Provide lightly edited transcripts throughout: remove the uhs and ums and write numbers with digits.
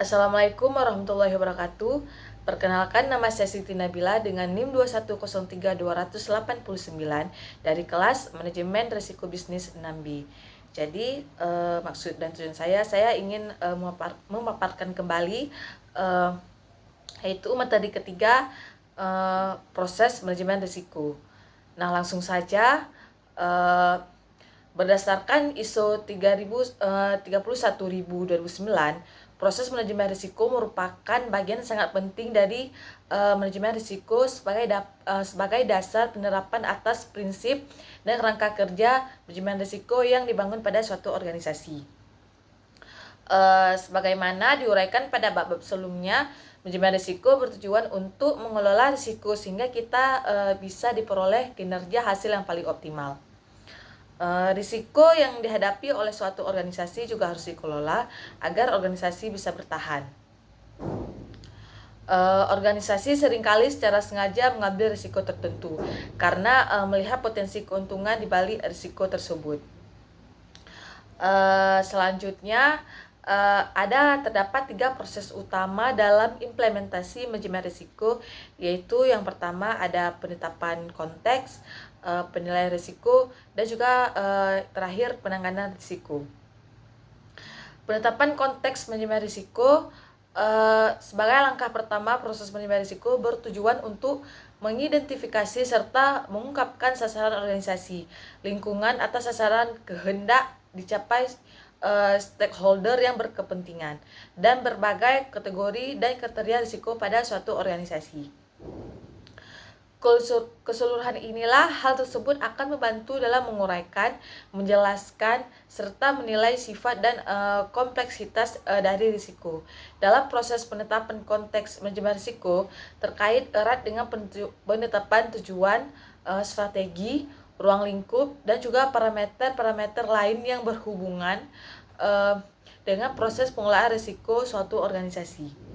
Assalamualaikum warahmatullahi wabarakatuh. Perkenalkan, nama saya Siti Nabila dengan NIM 2103289 dari kelas Manajemen Risiko Bisnis 6B. Jadi, maksud dan tujuan saya ingin memaparkan kembali eh, yaitu materi ketiga, proses manajemen risiko. Nah, langsung saja. eh, Berdasarkan ISO 31009, proses manajemen risiko merupakan bagian sangat penting dari manajemen risiko sebagai dasar penerapan atas prinsip dan rangka kerja manajemen risiko yang dibangun pada suatu organisasi. Sebagaimana diuraikan pada bab-bab sebelumnya, manajemen risiko bertujuan untuk mengelola risiko sehingga kita bisa diperoleh kinerja hasil yang paling optimal. Risiko yang dihadapi oleh suatu organisasi juga harus dikelola agar organisasi bisa bertahan. Organisasi seringkali secara sengaja mengambil risiko tertentu karena melihat potensi keuntungan di balik risiko tersebut. Selanjutnya, terdapat 3 proses utama dalam implementasi manajemen risiko, yaitu yang pertama ada penetapan konteks, penilaian risiko, dan juga terakhir penanganan risiko. Penetapan konteks manajemen risiko sebagai langkah pertama, proses manajemen risiko bertujuan untuk mengidentifikasi serta mengungkapkan sasaran organisasi, lingkungan atau sasaran kehendak dicapai stakeholder yang berkepentingan, dan berbagai kategori dan kriteria risiko pada suatu organisasi. Keseluruhan inilah hal tersebut akan membantu dalam menguraikan, menjelaskan, serta menilai sifat dan kompleksitas dari risiko. Dalam proses penetapan konteks manajemen risiko terkait erat dengan penetapan tujuan, strategi, ruang lingkup, dan juga parameter-parameter lain yang berhubungan dengan proses pengelolaan risiko suatu organisasi.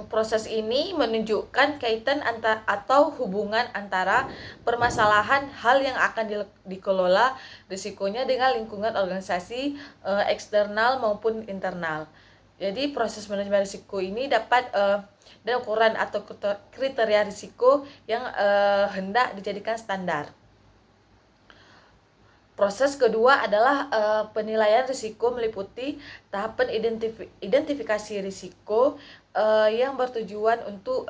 Proses ini menunjukkan kaitan atau hubungan antara permasalahan hal yang akan dikelola risikonya dengan lingkungan organisasi, eksternal maupun internal. Jadi proses manajemen risiko ini dapat dan ukuran atau kriteria risiko yang hendak dijadikan standar. Proses kedua adalah penilaian risiko, meliputi tahapan identifikasi risiko yang bertujuan untuk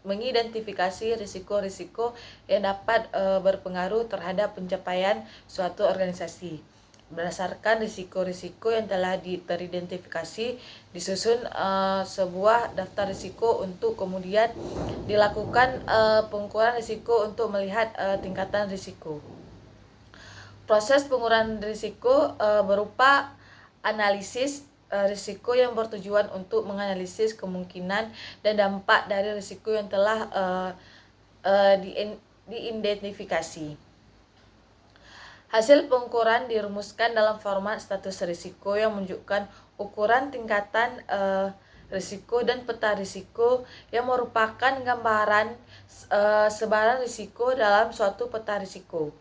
mengidentifikasi risiko-risiko yang dapat berpengaruh terhadap pencapaian suatu organisasi. Berdasarkan risiko-risiko yang telah teridentifikasi, disusun sebuah daftar risiko untuk kemudian dilakukan pengukuran risiko untuk melihat tingkatan risiko. Proses pengurangan risiko berupa analisis risiko yang bertujuan untuk menganalisis kemungkinan dan dampak dari risiko yang telah diidentifikasi. Hasil pengukuran dirumuskan dalam format status risiko yang menunjukkan ukuran tingkatan risiko dan peta risiko yang merupakan gambaran sebaran risiko dalam suatu peta risiko.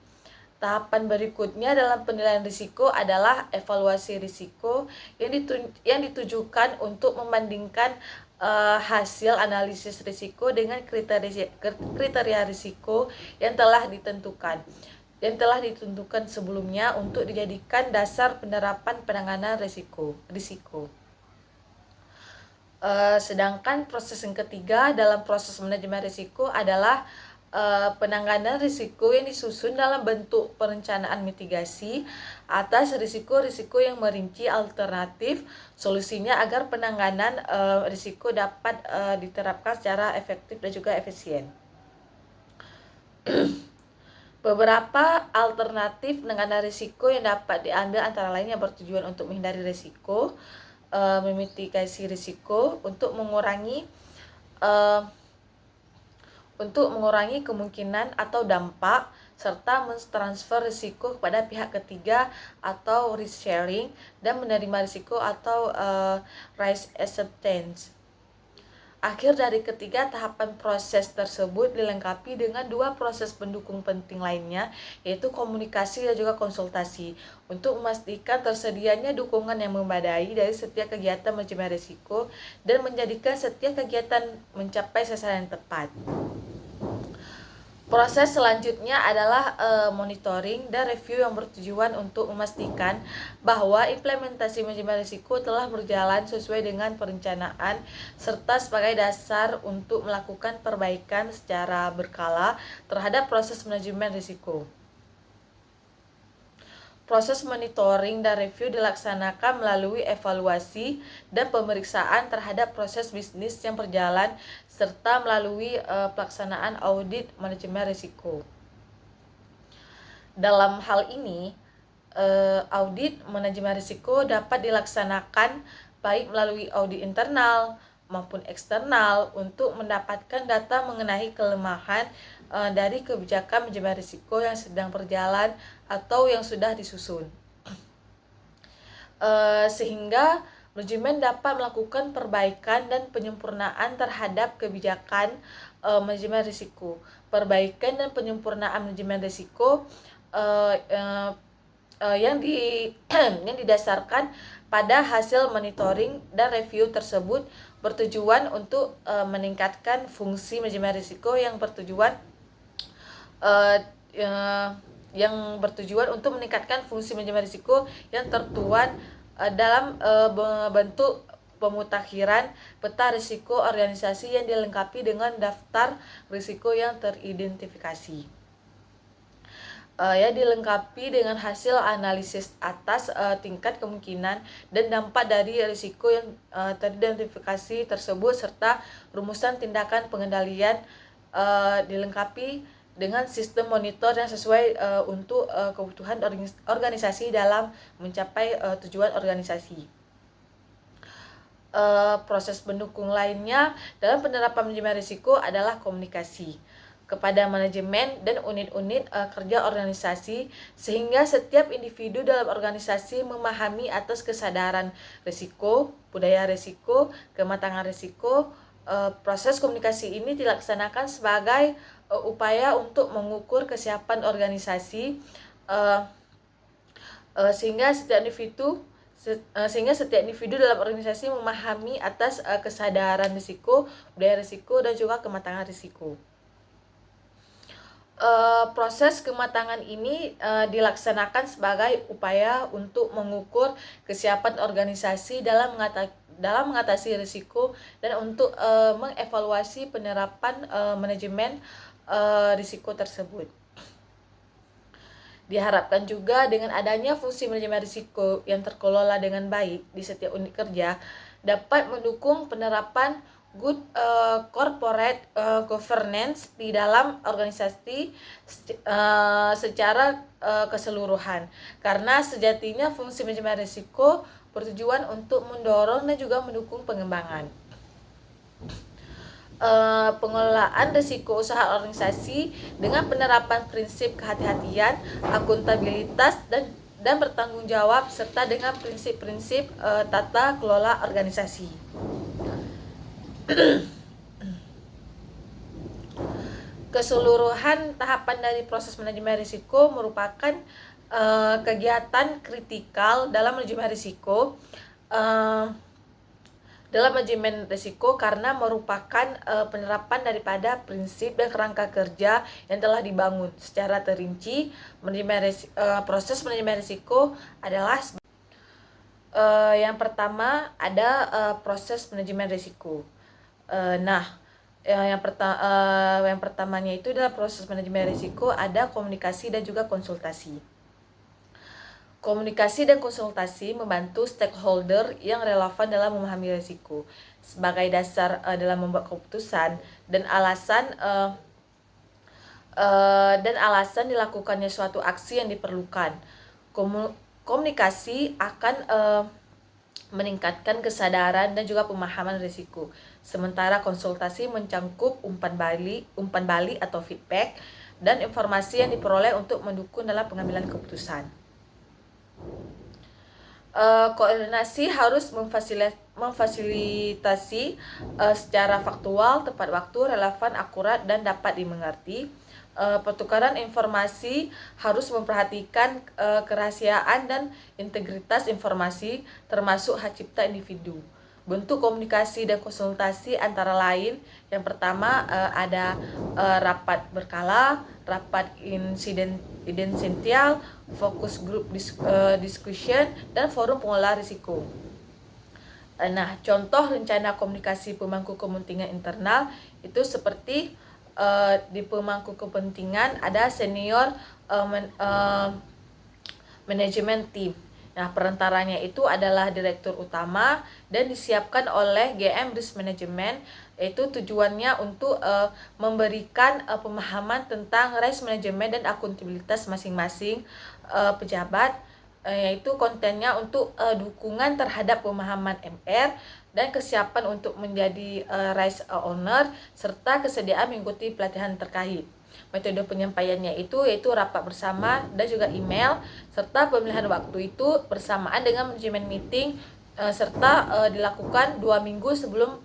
Tahapan berikutnya dalam penilaian risiko adalah evaluasi risiko yang ditujukan untuk membandingkan hasil analisis risiko dengan kriteria risiko yang telah ditentukan sebelumnya untuk dijadikan dasar penerapan penanganan risiko. Sedangkan proses yang ketiga dalam proses manajemen risiko adalah penanganan risiko yang disusun dalam bentuk perencanaan mitigasi atas risiko-risiko yang merinci alternatif solusinya agar penanganan risiko dapat diterapkan secara efektif dan juga efisien. Beberapa alternatif penanganan risiko yang dapat diambil antara lain yang bertujuan untuk menghindari risiko, memitigasi risiko, untuk mengurangi kemungkinan atau dampak, serta mentransfer risiko kepada pihak ketiga atau risk sharing, dan menerima risiko atau risk acceptance. Akhir dari ketiga tahapan proses tersebut dilengkapi dengan 2 proses pendukung penting lainnya, yaitu komunikasi dan juga konsultasi, untuk memastikan tersedianya dukungan yang memadai dari setiap kegiatan manajemen risiko dan menjadikan setiap kegiatan mencapai sasaran yang tepat. Proses selanjutnya adalah monitoring dan review yang bertujuan untuk memastikan bahwa implementasi manajemen risiko telah berjalan sesuai dengan perencanaan serta sebagai dasar untuk melakukan perbaikan secara berkala terhadap proses manajemen risiko. Proses monitoring dan review dilaksanakan melalui evaluasi dan pemeriksaan terhadap proses bisnis yang berjalan serta melalui pelaksanaan audit manajemen risiko. Dalam hal ini, audit manajemen risiko dapat dilaksanakan baik melalui audit internal maupun eksternal untuk mendapatkan data mengenai kelemahan dari kebijakan manajemen risiko yang sedang berjalan atau yang sudah disusun, sehingga manajemen dapat melakukan perbaikan dan penyempurnaan terhadap kebijakan manajemen risiko. Perbaikan dan penyempurnaan manajemen risiko yang didasarkan pada hasil monitoring dan review tersebut bertujuan untuk meningkatkan fungsi manajemen risiko yang bertujuan untuk meningkatkan fungsi manajemen risiko yang tertuang dalam bentuk pemutakhiran peta risiko organisasi yang dilengkapi dengan daftar risiko yang teridentifikasi. Dilengkapi dengan hasil analisis atas tingkat kemungkinan dan dampak dari risiko yang teridentifikasi tersebut serta rumusan tindakan pengendalian, dilengkapi dengan sistem monitor yang sesuai untuk kebutuhan organisasi dalam mencapai tujuan organisasi. Proses pendukung lainnya dalam penerapan manajemen risiko adalah komunikasi kepada manajemen dan unit-unit kerja organisasi, sehingga setiap individu dalam organisasi memahami atas kesadaran risiko, budaya risiko, kematangan risiko. Proses komunikasi ini dilaksanakan sebagai upaya untuk mengukur kesiapan organisasi sehingga setiap individu dalam organisasi memahami atas kesadaran risiko, budaya risiko, dan juga kematangan risiko. Proses kematangan ini dilaksanakan sebagai upaya untuk mengukur kesiapan organisasi dalam mengatasi risiko dan untuk mengevaluasi penerapan manajemen risiko tersebut. Diharapkan juga dengan adanya fungsi manajemen risiko yang terkelola dengan baik di setiap unit kerja dapat mendukung penerapan good corporate governance di dalam organisasi secara keseluruhan, karena sejatinya fungsi manajemen risiko bertujuan untuk mendorong dan juga mendukung pengembangan pengelolaan risiko usaha organisasi dengan penerapan prinsip kehati-hatian, akuntabilitas dan bertanggung jawab serta dengan prinsip-prinsip tata kelola organisasi. Keseluruhan tahapan dari proses manajemen risiko merupakan kegiatan kritikal dalam manajemen risiko. Dalam manajemen risiko karena merupakan penerapan daripada prinsip dan kerangka kerja yang telah dibangun secara terinci. Proses manajemen risiko adalah yang pertama ada proses manajemen risiko. Yang pertamanya itu dalam proses manajemen risiko ada komunikasi dan juga konsultasi. Komunikasi dan konsultasi membantu stakeholder yang relevan dalam memahami risiko sebagai dasar dalam membuat keputusan dan alasan dilakukannya suatu aksi yang diperlukan. Komunikasi akan meningkatkan kesadaran dan juga pemahaman risiko, sementara konsultasi mencangkup umpan balik atau feedback dan informasi yang diperoleh untuk mendukung dalam pengambilan keputusan. Koordinasi harus memfasilitasi secara faktual, tepat waktu, relevan, akurat, dan dapat dimengerti. Pertukaran informasi harus memperhatikan kerahasiaan dan integritas informasi, termasuk hak cipta individu. Bentuk komunikasi dan konsultasi antara lain, yang pertama ada rapat berkala, rapat insidensial, fokus group discussion, dan forum pengelola risiko. Nah, contoh rencana komunikasi pemangku kepentingan internal itu seperti di pemangku kepentingan ada senior manajemen tim. Nah, perantaranya itu adalah direktur utama dan disiapkan oleh GM Risk Management, yaitu tujuannya untuk memberikan pemahaman tentang risk management dan akuntabilitas masing-masing pejabat, yaitu kontennya untuk dukungan terhadap pemahaman MR dan kesiapan untuk menjadi risk owner serta kesediaan mengikuti pelatihan terkait. Metode penyampaiannya itu yaitu rapat bersama dan juga email, serta pemilihan waktu itu bersamaan dengan manajemen meeting, serta dilakukan 2 minggu sebelum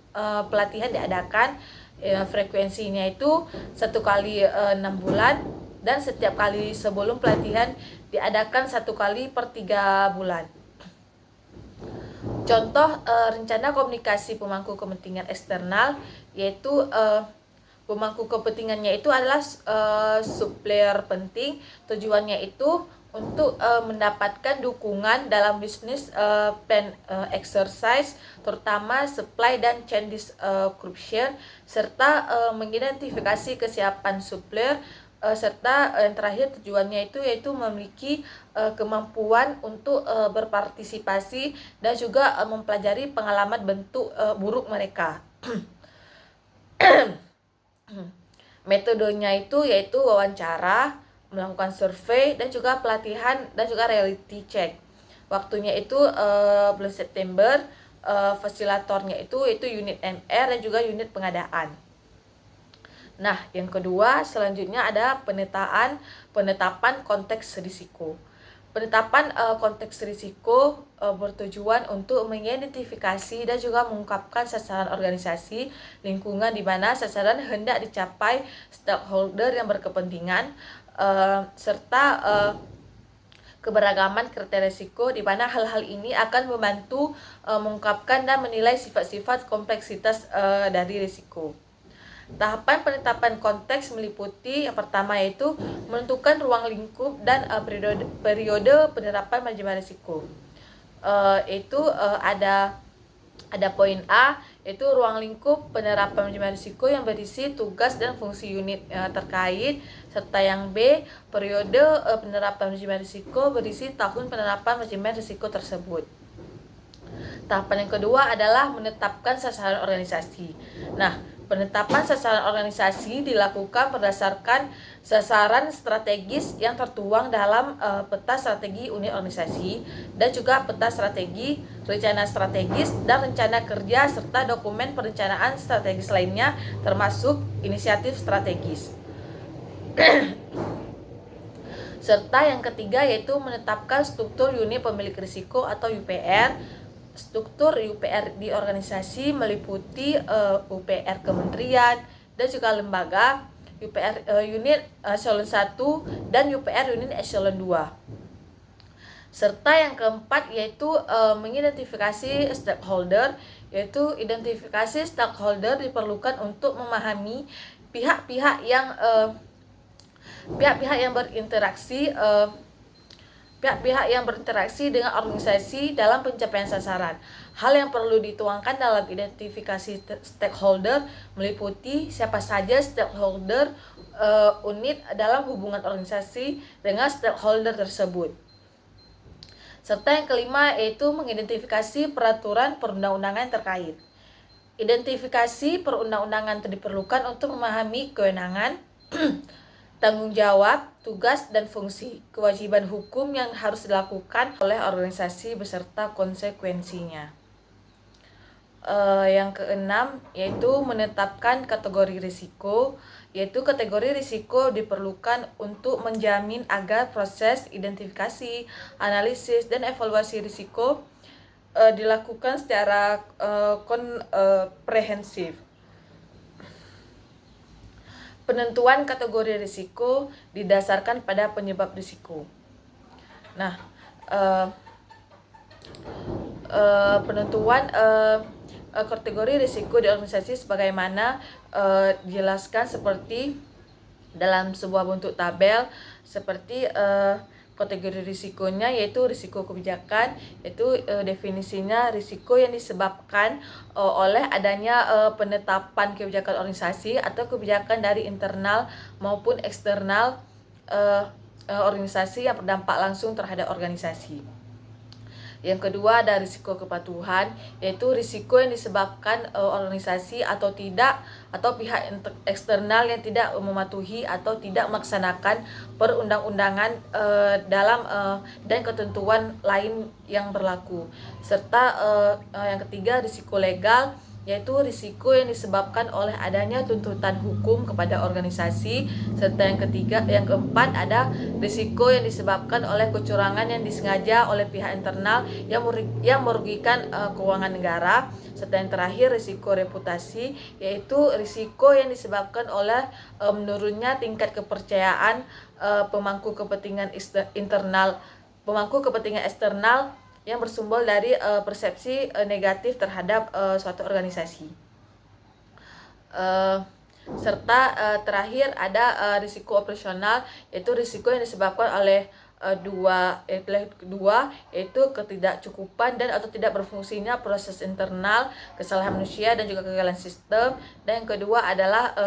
pelatihan diadakan. Frekuensinya itu 1 kali 6 bulan dan setiap kali sebelum pelatihan diadakan 1 kali per 3 bulan. Contoh rencana komunikasi pemangku kepentingan eksternal, yaitu pemangku kepentingannya itu adalah supplier penting. Tujuannya itu untuk mendapatkan dukungan dalam bisnis plan exercise, terutama supply dan chain disruption, serta mengidentifikasi kesiapan supplier, serta yang terakhir tujuannya itu yaitu memiliki kemampuan untuk berpartisipasi dan juga mempelajari pengalaman bentuk buruk mereka. Metodenya itu yaitu wawancara, melakukan survei, dan juga pelatihan dan juga reality check. Waktunya itu bulan September. Fasilitatornya itu unit MR dan juga unit pengadaan. Nah, yang kedua selanjutnya ada penetapan konteks risiko. Penetapan konteks risiko bertujuan untuk mengidentifikasi dan juga mengungkapkan sasaran organisasi lingkungan di mana sasaran hendak dicapai stakeholder yang berkepentingan, serta keberagaman kriteria risiko di mana hal-hal ini akan membantu mengungkapkan dan menilai sifat-sifat kompleksitas dari risiko. Tahapan penetapan konteks meliputi yang pertama yaitu menentukan ruang lingkup dan periode penerapan manajemen risiko. Ada poin A, yaitu ruang lingkup penerapan manajemen risiko yang berisi tugas dan fungsi unit terkait, serta yang B, periode penerapan manajemen risiko berisi tahun penerapan manajemen risiko tersebut. Tahapan yang kedua adalah menetapkan sasaran organisasi. Nah, penetapan sasaran organisasi dilakukan berdasarkan sasaran strategis yang tertuang dalam peta strategi unit organisasi dan juga peta strategi, rencana strategis, dan rencana kerja serta dokumen perencanaan strategis lainnya termasuk inisiatif strategis. Serta yang ketiga yaitu menetapkan struktur unit pemilik risiko atau UPR. Struktur UPR di organisasi meliputi UPR kementerian dan juga lembaga, UPR unit eselon 1 dan UPR unit eselon 2. Serta yang keempat yaitu mengidentifikasi stakeholder, yaitu identifikasi stakeholder diperlukan untuk memahami pihak-pihak yang berinteraksi dengan organisasi dalam pencapaian sasaran. Hal yang perlu dituangkan dalam identifikasi stakeholder meliputi siapa saja stakeholder unit dalam hubungan organisasi dengan stakeholder tersebut. Serta yang kelima yaitu mengidentifikasi peraturan perundang-undangan terkait. Identifikasi perundang-undangan diperlukan untuk memahami kewenangan, tanggung jawab, tugas, dan fungsi, kewajiban hukum yang harus dilakukan oleh organisasi beserta konsekuensinya. Yang keenam yaitu menetapkan kategori risiko, yaitu kategori risiko diperlukan untuk menjamin agar proses identifikasi, analisis, dan evaluasi risiko dilakukan secara komprehensif. Penentuan kategori risiko didasarkan pada penyebab risiko. Nah, penentuan kategori risiko di organisasi sebagaimana dijelaskan seperti dalam sebuah bentuk tabel, seperti kategori risikonya yaitu risiko kebijakan, yaitu definisinya risiko yang disebabkan oleh adanya penetapan kebijakan organisasi atau kebijakan dari internal maupun eksternal organisasi yang berdampak langsung terhadap organisasi. Yang kedua ada risiko kepatuhan, yaitu risiko yang disebabkan organisasi atau pihak eksternal yang tidak mematuhi atau tidak melaksanakan perundang-undangan dan ketentuan lain yang berlaku. Serta yang ketiga risiko legal, yaitu risiko yang disebabkan oleh adanya tuntutan hukum kepada organisasi. Serta yang keempat ada risiko yang disebabkan oleh kecurangan yang disengaja oleh pihak internal yang merugikan keuangan negara. Serta yang terakhir risiko reputasi, yaitu risiko yang disebabkan oleh menurunnya tingkat kepercayaan pemangku kepentingan eksternal yang bersumber dari persepsi negatif terhadap suatu organisasi. Serta terakhir ada risiko operasional, yaitu risiko yang disebabkan oleh dua yaitu ketidakcukupan dan atau tidak berfungsinya proses internal, kesalahan manusia dan juga kegagalan sistem. Dan yang kedua adalah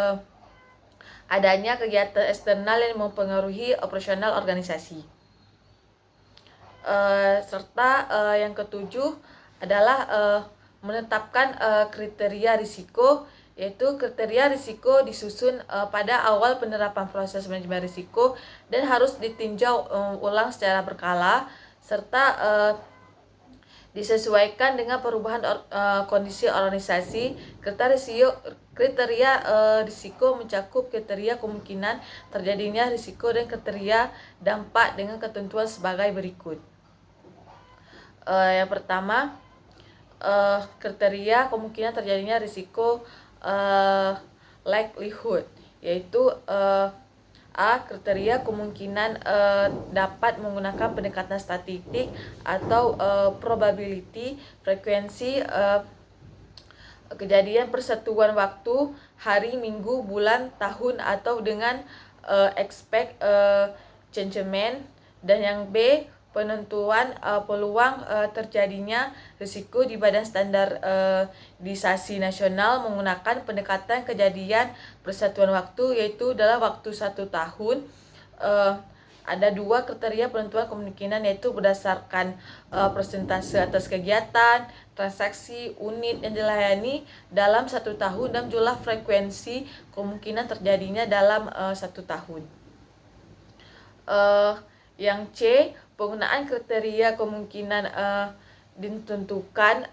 adanya kegiatan eksternal yang mempengaruhi operasional organisasi. Serta yang ketujuh adalah menetapkan kriteria risiko, yaitu kriteria risiko disusun pada awal penerapan proses manajemen risiko dan harus ditinjau ulang secara berkala, serta disesuaikan dengan perubahan kondisi organisasi. Kriteria risiko mencakup kriteria kemungkinan terjadinya risiko dan kriteria dampak dengan ketentuan sebagai berikut. Yang pertama, kriteria kemungkinan terjadinya risiko likelihood, yaitu kriteria kemungkinan dapat menggunakan pendekatan statistik atau probability, frekuensi kejadian persatuan waktu, hari, minggu, bulan, tahun, atau dengan expect changement. Dan yang B, penentuan peluang terjadinya risiko di Badan Standarisasi Nasional menggunakan pendekatan kejadian persatuan waktu, yaitu dalam waktu 1 tahun. Ada 2 kriteria penentuan kemungkinan, yaitu berdasarkan persentase atas kegiatan, transaksi, unit yang dilayani dalam 1 tahun, dan jumlah frekuensi kemungkinan terjadinya dalam 1 tahun. Yang C, penggunaan kriteria kemungkinan ditentukan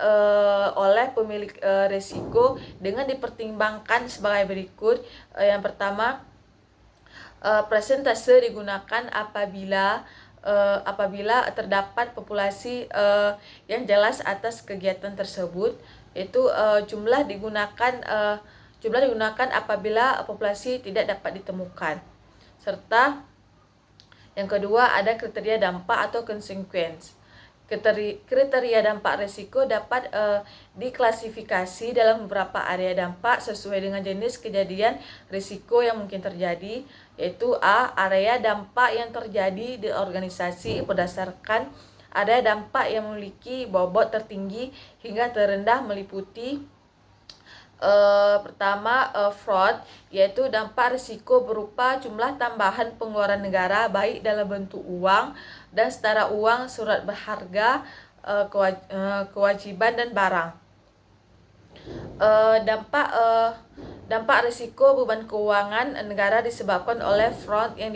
oleh pemilik risiko dengan dipertimbangkan sebagai berikut. Yang pertama, persentase digunakan apabila terdapat populasi yang jelas atas kegiatan tersebut, yaitu jumlah digunakan apabila populasi tidak dapat ditemukan. Serta yang kedua ada kriteria dampak atau consequence. Kriteria dampak risiko dapat diklasifikasi dalam beberapa area dampak sesuai dengan jenis kejadian risiko yang mungkin terjadi, yaitu A, area dampak yang terjadi di organisasi berdasarkan area dampak yang memiliki bobot tertinggi hingga terendah meliputi pertama, fraud, yaitu dampak risiko berupa jumlah tambahan pengeluaran negara baik dalam bentuk uang dan setara uang, surat berharga, kewajiban dan barang. Dampak risiko beban keuangan negara disebabkan oleh fraud yang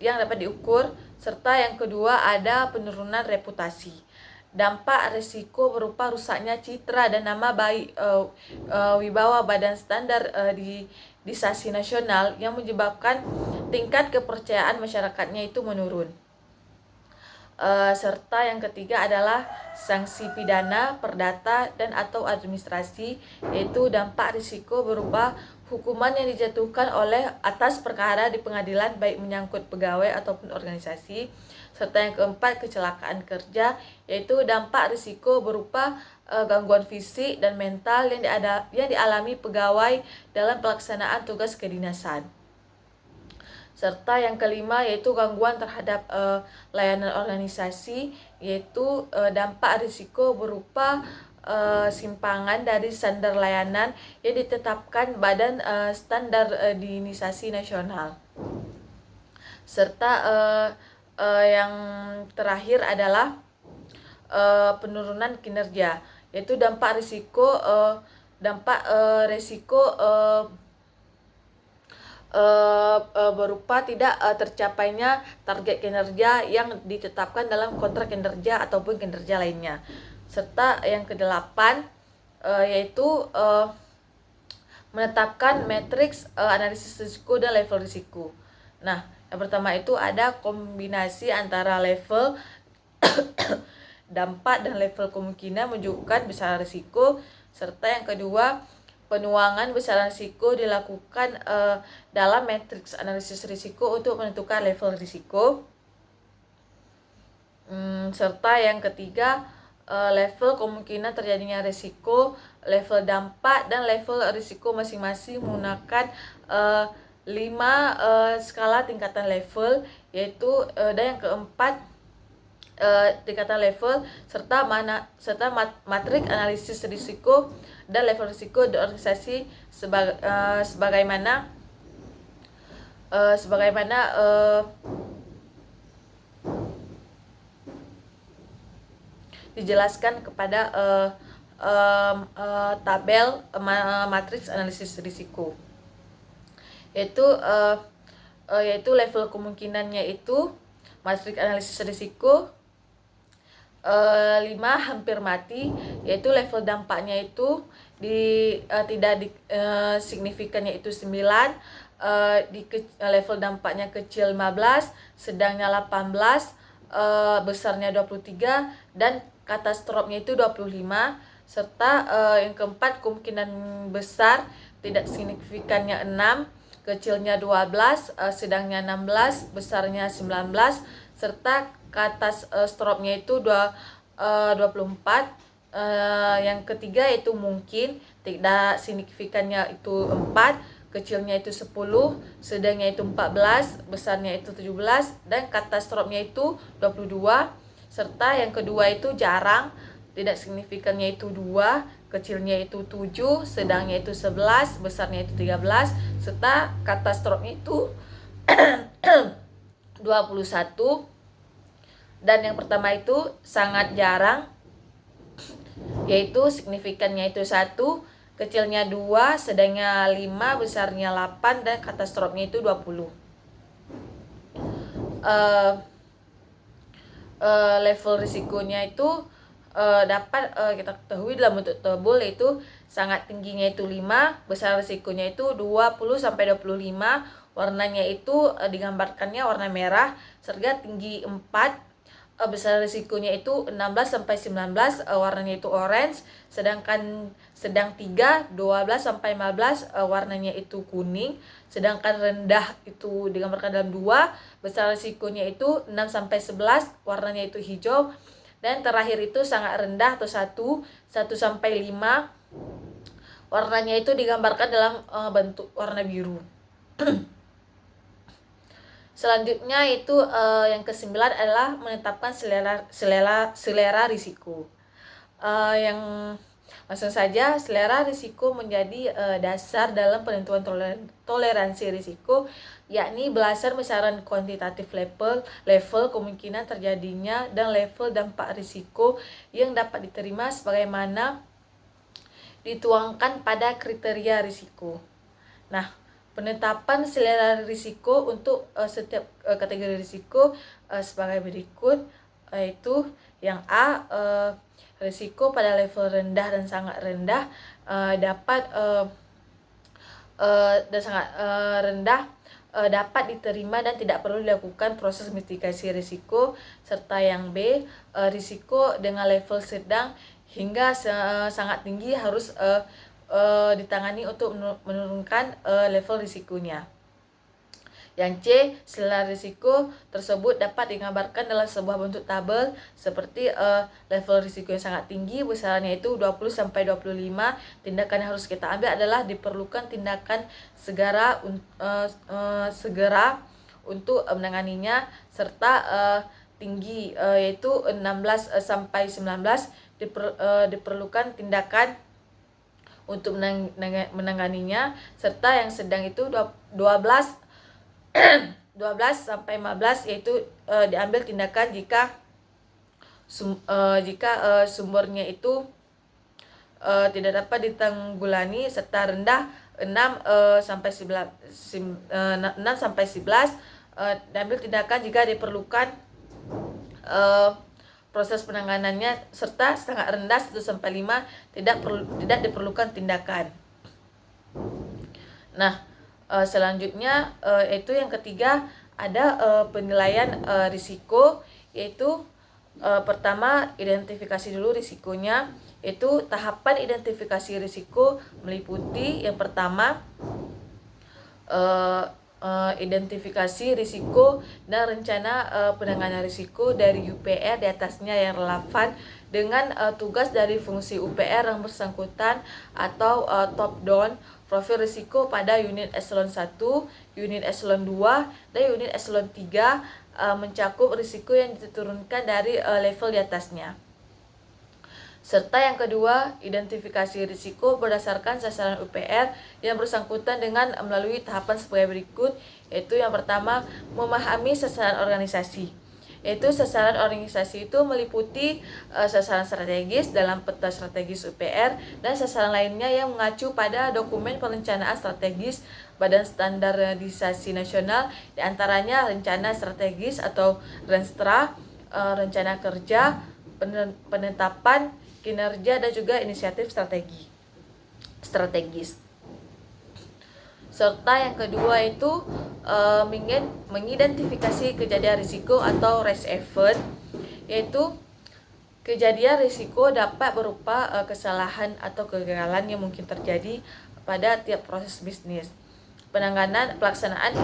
dapat diukur. Serta yang kedua ada penurunan reputasi. dampak risiko berupa rusaknya citra dan nama baik wibawa badan standar di stasi nasional yang menyebabkan tingkat kepercayaan masyarakatnya itu menurun. Serta yang ketiga adalah sanksi pidana, perdata, dan atau administrasi, yaitu dampak risiko berupa hukuman yang dijatuhkan oleh atas perkara di pengadilan baik menyangkut pegawai ataupun organisasi. Serta yang keempat, kecelakaan kerja, yaitu dampak risiko berupa gangguan fisik dan mental yang dialami pegawai dalam pelaksanaan tugas kedinasan. Serta yang kelima yaitu gangguan terhadap layanan organisasi, yaitu dampak risiko berupa simpangan dari standar layanan yang ditetapkan Badan Standar Organisasi Nasional. Serta yang terakhir adalah penurunan kinerja, yaitu dampak risiko berupa tidak tercapainya target kinerja yang ditetapkan dalam kontrak kinerja ataupun kinerja lainnya. Serta yang kedelapan yaitu menetapkan matriks analisis risiko dan level risiko. Nah, yang pertama itu ada kombinasi antara level dampak dan level kemungkinan menunjukkan besaran risiko. Serta yang kedua, penuangan besaran risiko dilakukan dalam matriks analisis risiko untuk menentukan level risiko. Serta yang ketiga, level kemungkinan terjadinya risiko, level dampak, dan level risiko masing-masing menggunakan 5 skala tingkatan level, yaitu dan yang keempat tingkatan level serta matriks analisis risiko dan level risiko di organisasi sebagaimana dijelaskan kepada tabel matriks analisis risiko, yaitu level kemungkinannya itu matriks analisis risiko 5 hampir mati, yaitu level dampaknya itu signifikannya itu 9, level dampaknya kecil 15, sedangnya 18, besarnya 23, dan katastrofnya itu 25. Serta yang keempat, kemungkinan besar tidak signifikannya 6, kecilnya 12, sedangnya 16, besarnya 19, serta katastrofnya itu 24. Yang ketiga itu mungkin tidak signifikannya itu 4, kecilnya itu 10, sedangnya itu 14, besarnya itu 17, dan katastrofnya itu 22. Serta yang kedua itu jarang, tidak signifikannya itu 2, kecilnya itu 7, sedangnya itu 11, besarnya itu 13, serta katastrofnya itu 21. Dan yang pertama itu sangat jarang, yaitu signifikannya itu 1, kecilnya 2, sedangnya 5, besarnya 8, dan katastrofnya itu 20. Level risikonya itu dapat kita ketahui dalam bentuk tabel, yaitu sangat tingginya itu 5, besar risikonya itu 20 sampai 25, warnanya itu digambarkannya warna merah, serta tinggi 4, besar risikonya itu 16 sampai 19, warnanya itu orange, sedangkan sedang 3, 12 sampai 15, warnanya itu kuning, sedangkan rendah itu digambarkan dalam 2, besar risikonya itu 6 sampai 11, warnanya itu hijau, dan terakhir itu sangat rendah atau 1 sampai 5, warnanya itu digambarkan dalam bentuk warna biru. Selanjutnya itu yang ke-9 adalah menetapkan selera risiko. Yang langsung saja, selera risiko menjadi dasar dalam penentuan toleransi risiko, yakni berdasar besaran kuantitatif level kemungkinan terjadinya dan level dampak risiko yang dapat diterima sebagaimana dituangkan pada kriteria risiko. Nah, penetapan selera risiko untuk setiap kategori risiko sebagai berikut, yaitu Yang A, risiko pada level rendah dan sangat rendah dapat dan sangat rendah dapat diterima dan tidak perlu dilakukan proses mitigasi risiko. Serta yang B, risiko dengan level sedang hingga sangat tinggi harus ditangani untuk menurunkan level risikonya. Yang C, skala risiko tersebut dapat digambarkan dalam sebuah bentuk tabel seperti level risiko yang sangat tinggi, besarannya itu 20-25. Tindakan yang harus kita ambil adalah diperlukan tindakan segera untuk menanganinya, serta tinggi yaitu 16-19 diperlukan tindakan untuk menanganinya, serta yang sedang itu 12-15 yaitu diambil tindakan jika sumbernya itu tidak dapat ditanggulangi, serta rendah 6-11 diambil tindakan jika diperlukan proses penanganannya, serta sangat rendah 1-5 tidak diperlukan tindakan. Nah, selanjutnya yaitu yang ketiga ada penilaian risiko, yaitu pertama identifikasi dulu risikonya. Yaitu tahapan identifikasi risiko meliputi yang pertama identifikasi risiko dan rencana penanganan risiko dari UPR di atasnya yang relevan dengan tugas dari fungsi UPR yang bersangkutan atau top down profil risiko pada unit eselon 1, unit eselon 2, dan unit eselon 3 mencakup risiko yang diturunkan dari level di atasnya. Serta yang kedua, identifikasi risiko berdasarkan sasaran UPR yang bersangkutan dengan melalui tahapan sebagai berikut, yaitu yang pertama, memahami sasaran organisasi. Yaitu sasaran organisasi itu meliputi sasaran strategis dalam peta strategis UPR dan sasaran lainnya yang mengacu pada dokumen perencanaan strategis Badan Standarisasi Nasional, diantaranya rencana strategis atau Renstra, rencana kerja, penetapan kinerja, dan juga inisiatif strategis. Serta yang kedua itu mengidentifikasi kejadian risiko atau risk event, yaitu kejadian risiko dapat berupa kesalahan atau kegagalan yang mungkin terjadi pada tiap proses bisnis. Pelaksanaan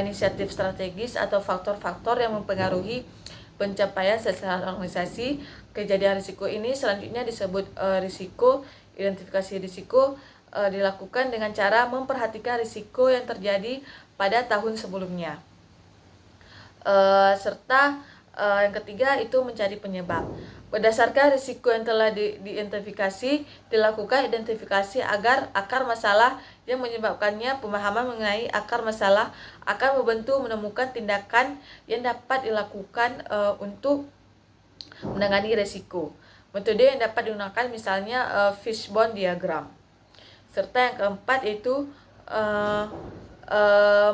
inisiatif strategis atau faktor-faktor yang mempengaruhi pencapaian sasaran organisasi. Kejadian risiko ini selanjutnya disebut risiko. Identifikasi risiko dilakukan dengan cara memperhatikan risiko yang terjadi pada tahun sebelumnya. Serta yang ketiga itu mencari penyebab. Berdasarkan risiko yang telah diidentifikasi, dilakukan identifikasi agar akar masalah yang menyebabkannya. Pemahaman mengenai akar masalah akan membantu menemukan tindakan yang dapat dilakukan untuk menangani risiko. Metode yang dapat digunakan misalnya fishbone diagram. Serta yang keempat itu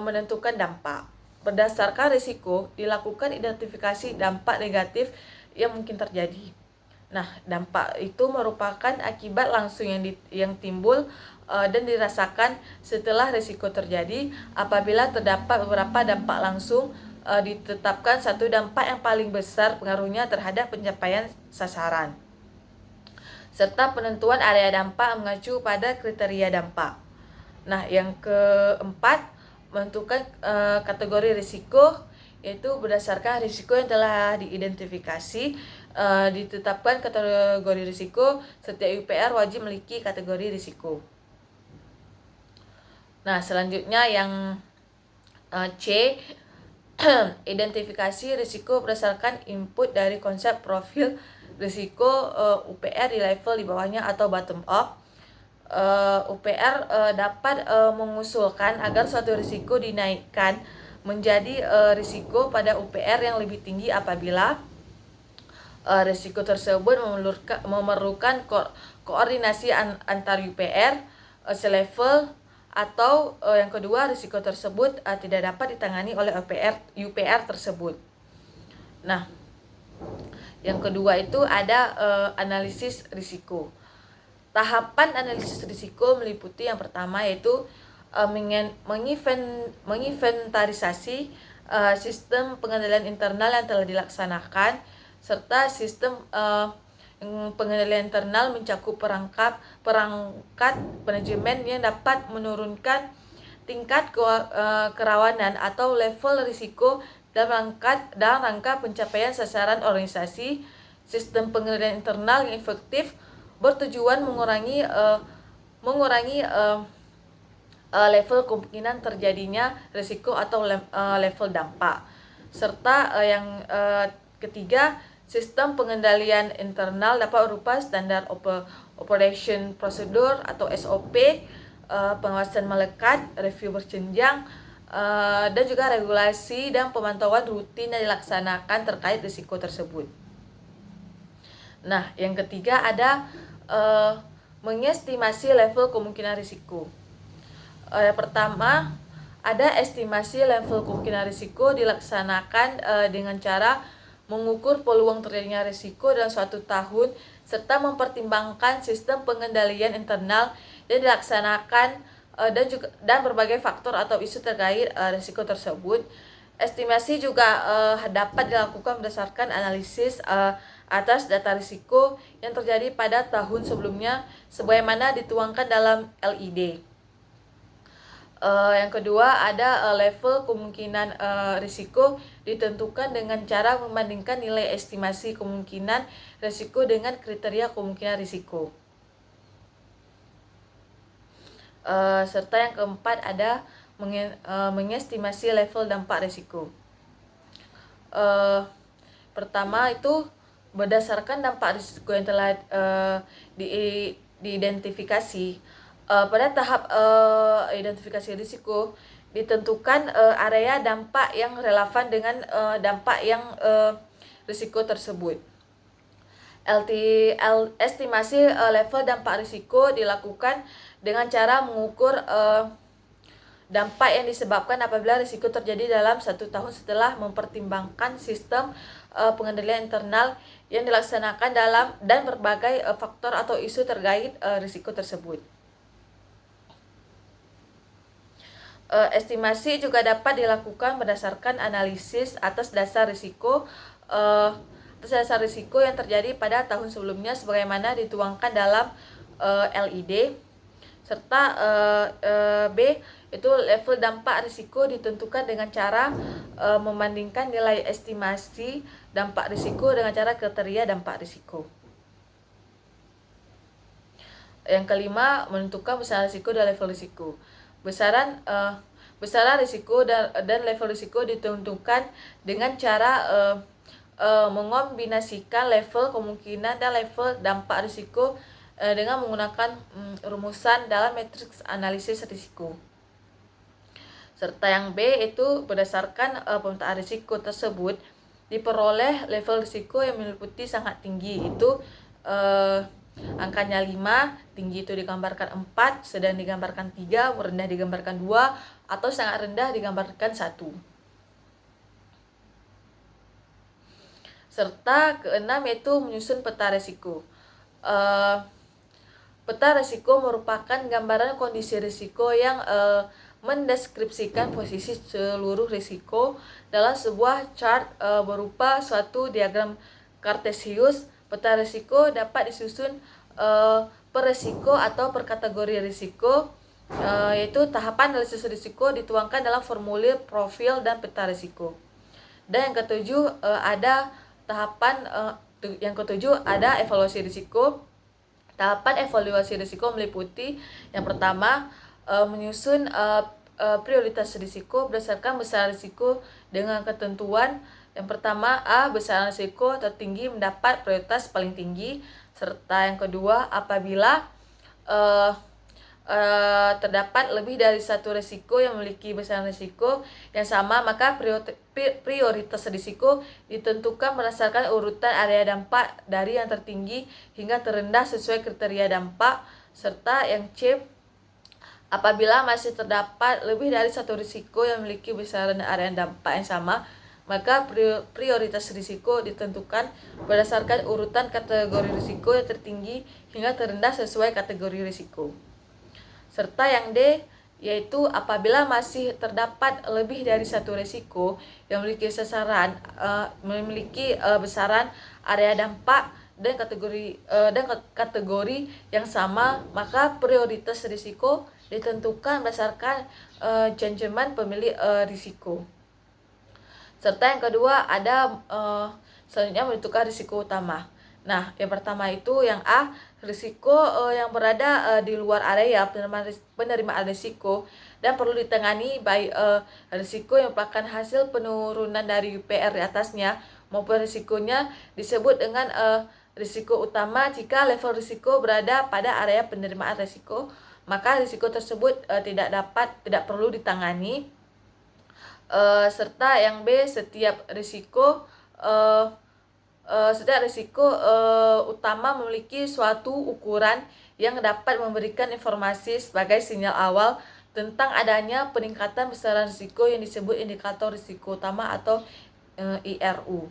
menentukan dampak. Berdasarkan risiko, dilakukan identifikasi dampak negatif yang mungkin terjadi. Nah, dampak itu merupakan akibat langsung yang timbul dan dirasakan setelah risiko terjadi. Apabila terdapat beberapa dampak langsung, ditetapkan satu dampak yang paling besar pengaruhnya terhadap pencapaian sasaran. Serta penentuan area dampak mengacu pada kriteria dampak. Nah, yang keempat, menentukan kategori risiko, yaitu berdasarkan risiko yang telah diidentifikasi, ditetapkan kategori risiko. Setiap UPR wajib memiliki kategori risiko. Nah, selanjutnya yang C, identifikasi risiko berdasarkan input dari konsep profil risiko UPR di level di bawahnya atau bottom up. UPR dapat mengusulkan agar suatu risiko dinaikkan menjadi risiko pada UPR yang lebih tinggi apabila risiko tersebut memerlukan koordinasi antar UPR selevel, atau yang kedua, risiko tersebut tidak dapat ditangani oleh UPR tersebut. Nah, Yang kedua itu ada analisis risiko. Tahapan analisis risiko meliputi yang pertama yaitu menginventarisasi sistem pengendalian internal yang telah dilaksanakan, serta sistem pengendalian internal mencakup perangkat manajemen yang dapat menurunkan tingkat kerawanan atau level risiko dalam rangka pencapaian sasaran organisasi. Sistem pengendalian internal yang efektif bertujuan mengurangi level kemungkinan terjadinya risiko atau level dampak. Serta yang ketiga, sistem pengendalian internal dapat berupa standar operation procedure atau SOP, pengawasan melekat, review berjenjang, dan juga regulasi dan pemantauan rutin yang dilaksanakan terkait risiko tersebut. Nah, yang ketiga ada mengestimasi level kemungkinan risiko. Yang pertama, ada estimasi level kemungkinan risiko dilaksanakan dengan cara mengukur peluang terjadinya risiko dalam suatu tahun serta mempertimbangkan sistem pengendalian internal yang dilaksanakan dan berbagai faktor atau isu terkait risiko tersebut. Estimasi juga dapat dilakukan berdasarkan analisis atas data risiko yang terjadi pada tahun sebelumnya sebagaimana dituangkan dalam LID. Yang kedua ada level kemungkinan risiko ditentukan dengan cara membandingkan nilai estimasi kemungkinan risiko dengan kriteria kemungkinan risiko. Serta yang keempat ada mengestimasi level dampak risiko. Pertama itu berdasarkan dampak risiko yang telah diidentifikasi. Pada tahap identifikasi risiko ditentukan area dampak yang relevan dengan dampak yang risiko tersebut. Estimasi level dampak risiko dilakukan dengan cara mengukur dampak yang disebabkan apabila risiko terjadi dalam 1 tahun setelah mempertimbangkan sistem pengendalian internal yang dilaksanakan dan berbagai faktor atau isu terkait risiko tersebut. Estimasi juga dapat dilakukan berdasarkan analisis atas dasar risiko yang terjadi pada tahun sebelumnya sebagaimana dituangkan dalam LID. Serta B itu level dampak risiko ditentukan dengan cara membandingkan nilai estimasi dampak risiko dengan cara kriteria dampak risiko. Yang kelima, menentukan besaran risiko dan level risiko. Besaran risiko dan level risiko ditentukan dengan cara mengombinasikan level kemungkinan dan level dampak risiko dengan menggunakan rumusan dalam matriks analisis risiko. Serta yang B itu berdasarkan pemetaan risiko tersebut diperoleh level risiko yang meliputi sangat tinggi, itu angkanya 5, tinggi itu digambarkan 4, sedang digambarkan 3, rendah digambarkan 2, atau sangat rendah digambarkan 1. Serta keenam yaitu menyusun peta risiko. Peta risiko merupakan gambaran kondisi risiko yang mendeskripsikan posisi seluruh risiko dalam sebuah chart berupa suatu diagram kartesius. Peta risiko dapat disusun per risiko atau per kategori risiko, yaitu tahapan analisis risiko dituangkan dalam formulir profil dan peta risiko. Dan yang ketujuh ada evaluasi risiko. Tahapan evaluasi risiko meliputi yang pertama menyusun prioritas risiko berdasarkan besaran risiko dengan ketentuan. Yang pertama, A, besaran risiko tertinggi mendapat prioritas paling tinggi. Serta yang kedua, apabila terdapat lebih dari satu risiko yang memiliki besaran risiko yang sama, maka prioritas risiko ditentukan berdasarkan urutan area dampak dari yang tertinggi hingga terendah sesuai kriteria dampak. Serta yang C, apabila masih terdapat lebih dari satu risiko yang memiliki besaran area dampak yang sama, maka prioritas risiko ditentukan berdasarkan urutan kategori risiko yang tertinggi hingga terendah sesuai kategori risiko. Serta yang D, yaitu apabila masih terdapat lebih dari satu risiko yang memiliki besaran area dampak dan kategori yang sama, maka prioritas risiko ditentukan berdasarkan judgement pemilik risiko. Serta yang kedua ada selanjutnya menentukan risiko utama. Nah, yang pertama itu yang A, risiko yang berada di luar area penerimaan risiko dan perlu ditangani baik risiko yang merupakan hasil penurunan dari UPR di atasnya maupun risikonya disebut dengan risiko utama jika level risiko berada pada area penerimaan risiko, maka risiko tersebut tidak perlu ditangani. Serta yang B, setiap risiko utama memiliki suatu ukuran yang dapat memberikan informasi sebagai sinyal awal tentang adanya peningkatan besaran risiko yang disebut indikator risiko utama atau IRU.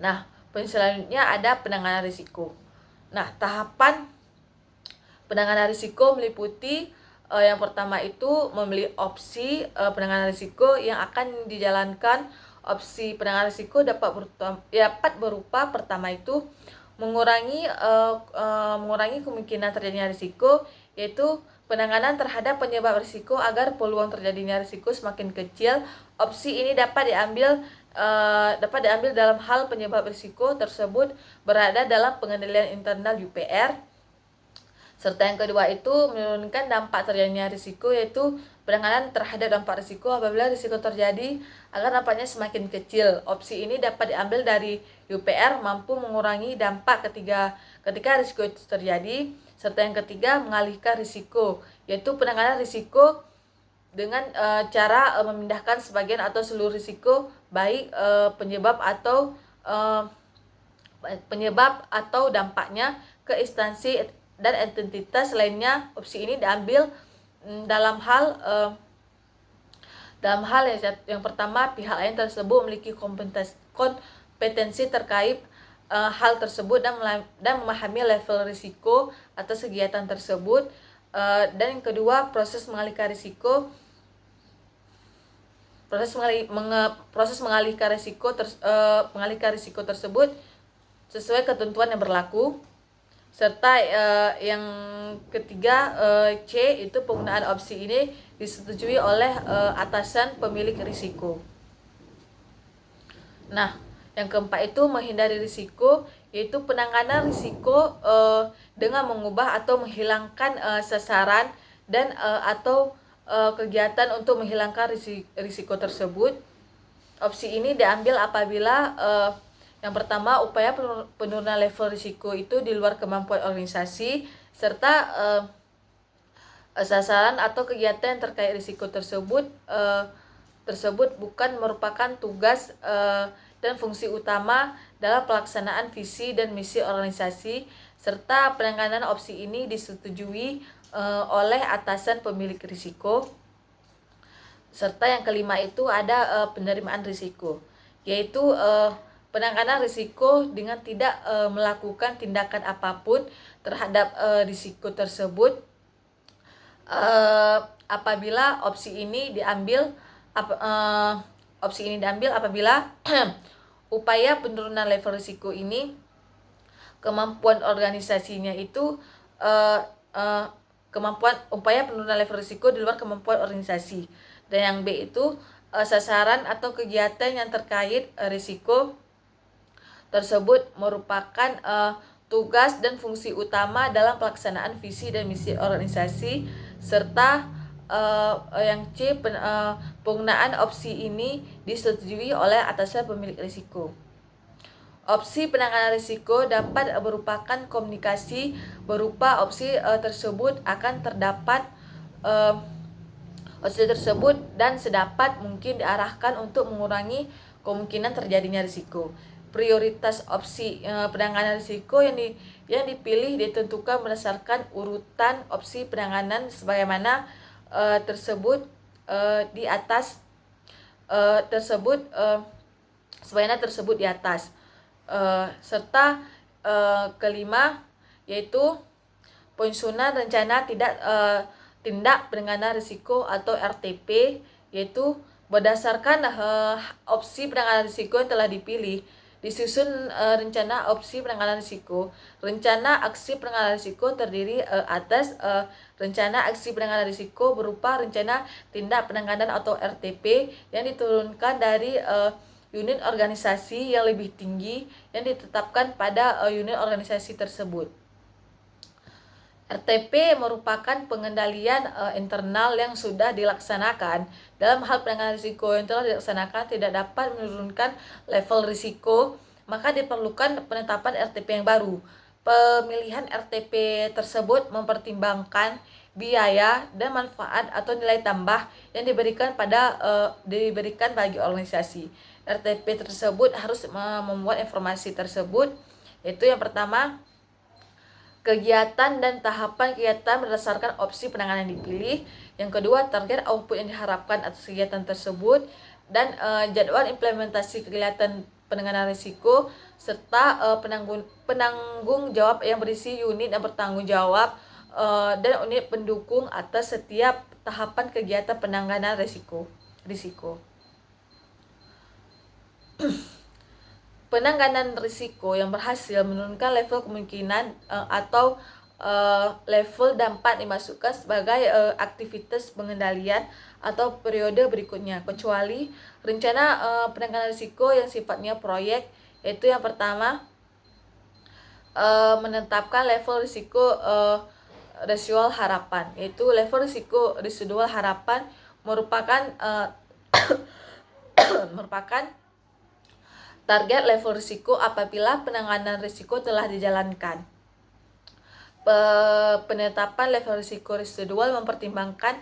Nah, selanjutnya ada penanganan risiko. Nah, tahapan penanganan risiko meliputi yang pertama itu memilih opsi penanganan risiko yang akan dijalankan. Opsi penanganan risiko dapat berupa pertama itu mengurangi kemungkinan terjadinya risiko, yaitu penanganan terhadap penyebab risiko agar peluang terjadinya risiko semakin kecil. Opsi ini dapat diambil dalam hal penyebab risiko tersebut berada dalam pengendalian internal UPR. Serta yang kedua itu menurunkan dampak terjadinya risiko, yaitu penanganan terhadap dampak risiko apabila risiko terjadi agar dampaknya semakin kecil. Opsi ini dapat diambil dari UPR, mampu mengurangi dampak ketika risiko itu terjadi. Serta yang ketiga mengalihkan risiko, yaitu penanganan risiko dengan cara memindahkan sebagian atau seluruh risiko baik penyebab atau dampaknya ke instansi dan entitas lainnya. Opsi ini diambil dalam hal yang pertama, pihak lain tersebut memiliki kompetensi terkait hal tersebut dan memahami level risiko atas kegiatan tersebut. Dan yang kedua, proses mengalihkan risiko tersebut sesuai ketentuan yang berlaku. Serta yang ketiga C, itu penggunaan opsi ini disetujui oleh atasan pemilik risiko. Nah, yang keempat itu menghindari risiko, yaitu penanganan risiko dengan mengubah atau menghilangkan sasaran dan atau kegiatan untuk menghilangkan risiko tersebut. Opsi ini diambil apabila yang pertama, upaya penurunan level risiko itu di luar kemampuan organisasi, serta sasaran atau kegiatan yang terkait risiko tersebut bukan merupakan tugas dan fungsi utama dalam pelaksanaan visi dan misi organisasi, serta penanganan opsi ini disetujui oleh atasan pemilik risiko. Serta yang kelima itu ada penerimaan risiko, yaitu penanganan risiko dengan tidak melakukan tindakan apapun terhadap risiko tersebut apabila opsi ini diambil apabila upaya penurunan level risiko ini kemampuan organisasinya itu upaya penurunan level risiko di luar kemampuan organisasi. Dan yang B itu sasaran atau kegiatan yang terkait risiko tersebut merupakan tugas dan fungsi utama dalam pelaksanaan visi dan misi organisasi. Serta yang C, penggunaan opsi ini disetujui oleh atasan pemilik risiko. Opsi penanganan risiko dapat merupakan komunikasi berupa opsi tersebut akan terdapat opsi tersebut dan sedapat mungkin diarahkan untuk mengurangi kemungkinan terjadinya risiko. Prioritas opsi penanganan risiko yang dipilih ditentukan berdasarkan urutan opsi penanganan sebagaimana tersebut di atas. sebagaimana tersebut di atas. Serta kelima yaitu penyusunan rencana tindak penanganan risiko atau RTP, yaitu berdasarkan opsi penanganan risiko yang telah dipilih, disusun rencana opsi penanganan risiko. Rencana aksi penanganan risiko terdiri atas rencana aksi penanganan risiko berupa rencana tindak penanganan atau RTP yang diturunkan dari unit organisasi yang lebih tinggi yang ditetapkan pada unit organisasi tersebut. RTP merupakan pengendalian internal yang sudah dilaksanakan. Dalam hal penanganan risiko yang telah dilaksanakan tidak dapat menurunkan level risiko, maka diperlukan penetapan RTP yang baru. Pemilihan RTP tersebut mempertimbangkan biaya dan manfaat atau nilai tambah yang diberikan bagi organisasi. RTP tersebut harus membuat informasi tersebut, yaitu yang pertama, kegiatan dan tahapan kegiatan berdasarkan opsi penanganan yang dipilih. Yang kedua, target output yang diharapkan atas kegiatan tersebut, dan jadwal implementasi kegiatan penanganan risiko, serta penanggung jawab yang berisi unit yang bertanggung jawab dan unit pendukung atas setiap tahapan kegiatan penanganan risiko. Penanganan risiko yang berhasil menurunkan level kemungkinan atau level dapat dimasukkan sebagai aktivitas pengendalian atau periode berikutnya, kecuali rencana penanganan risiko yang sifatnya proyek, yaitu yang pertama, menetapkan level risiko residual harapan, yaitu level risiko residual harapan merupakan target level risiko apabila penanganan risiko telah dijalankan. Penetapan level risiko residual mempertimbangkan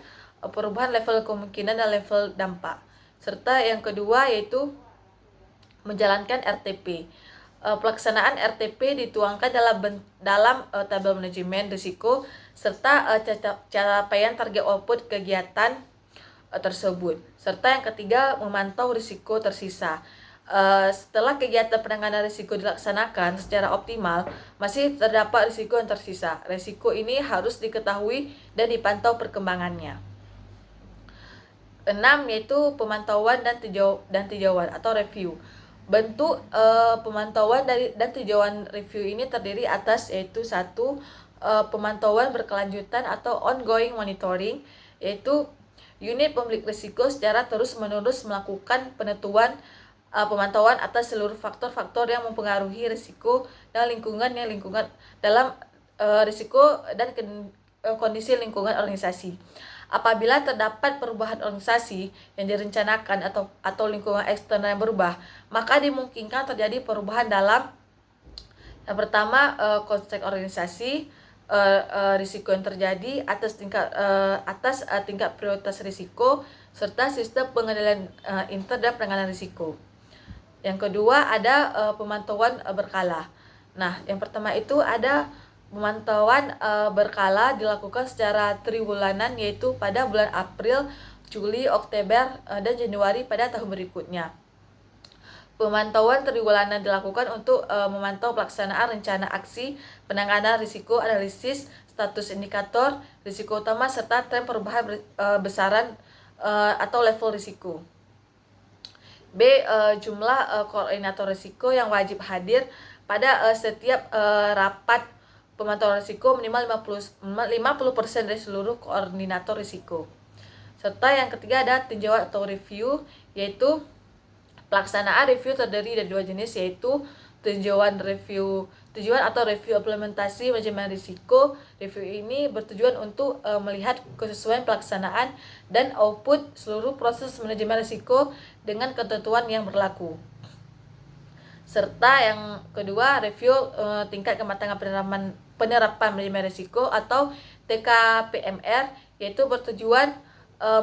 perubahan level kemungkinan dan level dampak. Serta yang kedua yaitu menjalankan RTP. Pelaksanaan RTP dituangkan dalam tabel manajemen risiko serta capaian target output kegiatan tersebut. Serta yang ketiga, memantau risiko tersisa. Setelah kegiatan penanganan risiko dilaksanakan secara optimal, masih terdapat risiko yang tersisa. Risiko ini harus diketahui dan dipantau perkembangannya. 6 yaitu pemantauan dan tinjauan atau review. Bentuk pemantauan dan tinjauan review ini terdiri atas yaitu 1, pemantauan berkelanjutan atau ongoing monitoring, yaitu unit pemilik risiko secara terus-menerus melakukan pemantauan atas seluruh faktor-faktor yang mempengaruhi risiko dan lingkungan dalam risiko dan kondisi lingkungan organisasi. Apabila terdapat perubahan organisasi yang direncanakan atau lingkungan eksternal yang berubah, maka dimungkinkan terjadi perubahan dalam yang pertama, konteks organisasi, risiko yang terjadi atas tingkat prioritas risiko, serta sistem pengendalian inter dan penanganan risiko. Yang kedua ada pemantauan berkala. Nah, yang pertama itu ada pemantauan berkala dilakukan secara triwulanan, yaitu pada bulan April, Juli, Oktober, dan Januari pada tahun berikutnya. Pemantauan triwulanan dilakukan untuk memantau pelaksanaan rencana aksi penanganan risiko, analisis status indikator risiko utama, serta tren perubahan besaran atau level risiko. B. Jumlah koordinator risiko yang wajib hadir pada setiap rapat pemantauan risiko minimal 50% dari seluruh koordinator risiko. Serta yang ketiga ada tinjauan atau review, yaitu pelaksanaan review terdiri dari 2 jenis, yaitu tinjauan atau review implementasi manajemen risiko. Review ini bertujuan untuk melihat kesesuaian pelaksanaan dan output seluruh proses manajemen risiko dengan ketentuan yang berlaku. Serta yang kedua, review tingkat kematangan penerapan manajemen risiko atau TKPMR, yaitu bertujuan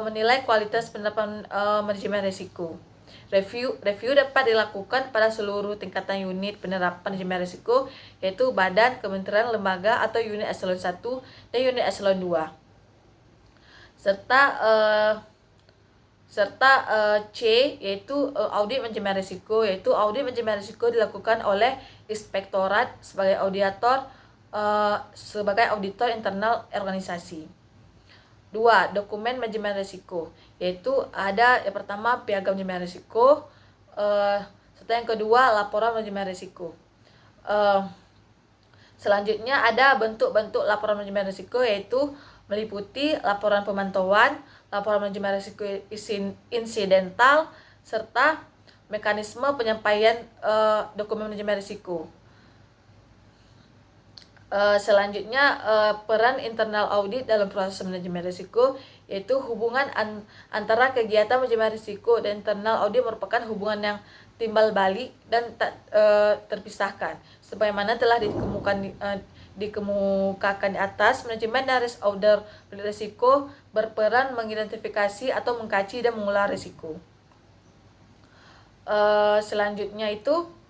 menilai kualitas penerapan manajemen risiko. Review dapat dilakukan pada seluruh tingkatan unit penerapan manajemen risiko, yaitu badan, kementerian, lembaga, atau unit eselon 1 dan unit eselon 2. Serta serta C yaitu audit manajemen risiko, yaitu audit manajemen risiko dilakukan oleh inspektorat sebagai auditor internal organisasi. 2. Dokumen manajemen risiko, yaitu ada yang pertama piagam manajemen risiko, serta yang kedua laporan manajemen risiko. Selanjutnya ada bentuk-bentuk laporan manajemen risiko, yaitu meliputi laporan pemantauan, laporan manajemen risiko insidental, serta mekanisme penyampaian dokumen manajemen risiko. Selanjutnya peran internal audit dalam proses manajemen risiko, yaitu hubungan antara kegiatan manajemen risiko dan internal audit merupakan hubungan yang timbal balik dan tak terpisahkan. Sebagaimana telah dikemukakan di atas, manajemen dan risk audit risiko berperan mengidentifikasi atau mengkaji dan mengolah risiko. Selanjutnya itu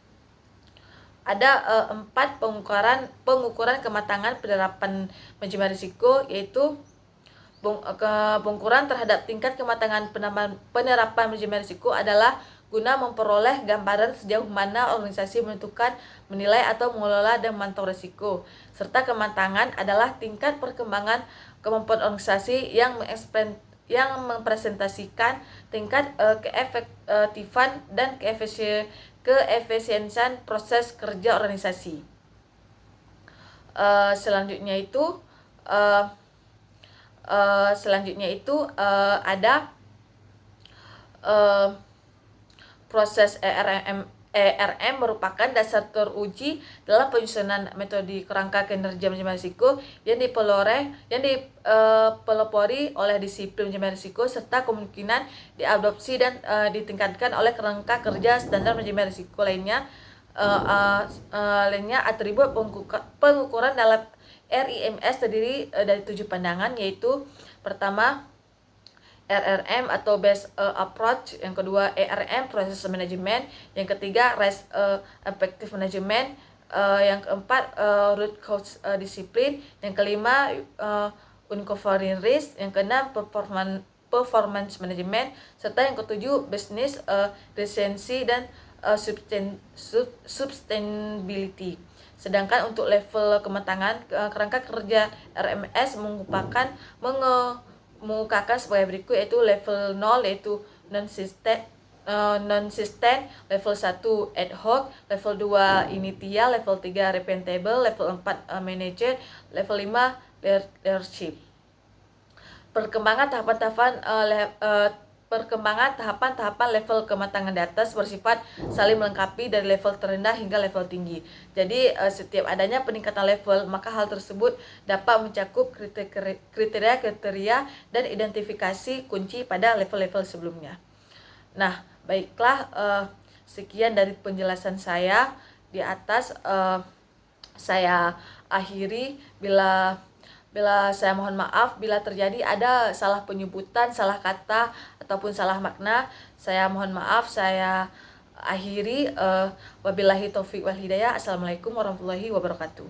ada 4 pengukuran kematangan penerapan manajemen risiko, yaitu pengukuran terhadap tingkat kematangan penerapan manajemen risiko adalah guna memperoleh gambaran sejauh mana organisasi menentukan, menilai atau mengelola dan memantau risiko, serta kematangan adalah tingkat perkembangan kemampuan organisasi yang mempresentasikan tingkat keefektifan dan keefisiensian proses kerja organisasi. Selanjutnya itu ada proses ERM merupakan dasar teruji dalam penyusunan metode kerangka kinerja manajemen risiko yang dipelopori oleh disiplin manajemen risiko, serta kemungkinan diadopsi dan ditingkatkan oleh kerangka kerja standar manajemen risiko lainnya. Atribut pengukuran dalam RIMS terdiri dari 7 pandangan, yaitu pertama RRM atau Best Approach, yang kedua ERM Process Management, yang ketiga Risk Effective Management, yang keempat Root Cause Discipline, yang kelima Uncovering Risk, yang keenam Performance Management, serta yang ketujuh Business Resiliency dan Sustainability. Sedangkan untuk level kematangan, kerangka kerja RMS mengemukakan sebagai berikut, yaitu level 0 yaitu non-system, level 1 ad hoc, level 2 initial, level 3 repeatable, level 4 manager, level 5 leadership. Perkembangan tahapan level kematangan di atas bersifat saling melengkapi dari level terendah hingga level tinggi. Jadi setiap adanya peningkatan level, maka hal tersebut dapat mencakup kriteria dan identifikasi kunci pada level-level sebelumnya. Nah, baiklah, sekian dari penjelasan saya di atas. Saya akhiri. Bila saya mohon maaf bila terjadi ada salah penyebutan, salah kata, ataupun salah makna. Saya mohon maaf. Saya akhiri. Wabillahi taufiq wal hidayah. Assalamualaikum warahmatullahi wabarakatuh.